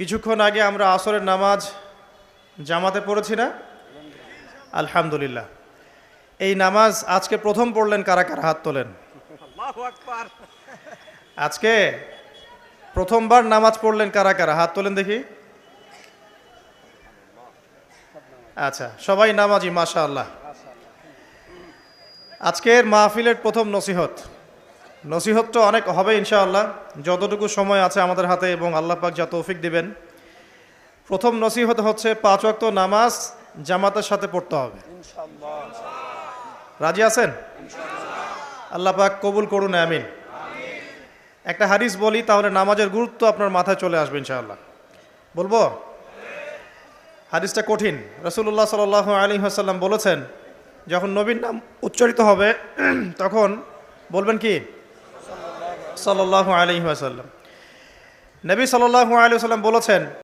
কিছুক্ষণ আগে আমরা আসরের নামাজ জামাতে পড়েছি না? আলহামদুলিল্লাহ। এই নামাজ আজকে প্রথম পড়লেন কারা কারা? হাত তোলেন। আজকে প্রথমবার নামাজ পড়লেন কারা কারা? হাত তোলেন দেখি। আচ্ছা, সবাই নামাজি, মাশাআল্লাহ। আজকের মাহফিলের প্রথম নসিহতটা অনেক হবে ইনশাআল্লাহ, যতটুকু সময় আছে আমাদের হাতে এবং আল্লাহ পাক যা তৌফিক দিবেন। প্রথম নসিহত হচ্ছে 5 ওয়াক্ত নামাজ জামাতের সাথে পড়তে হবে। রাজি আছেন? আল্লাহ পাক কবুল করুন, আমিন। একটা হাদিস বলি, তাহলে নামাজের গুরুত্ব আপনার মাথায় চলে আসবে ইনশাআল্লাহ। বলবো? হাদিসটা কঠিন। রাসূলুল্লাহ সাল্লাল্লাহু আলাইহি ওয়াসাল্লাম বলেছেন, যখন নবীর নাম উচ্চারিত হবে তখন বলবেন কি? সাল্লাল্লাহু আলাইহি ওয়াসাল্লাম। নবী সাল্লাল্লাহু আলাইহি ওয়াসাল্লাম বলেছেন,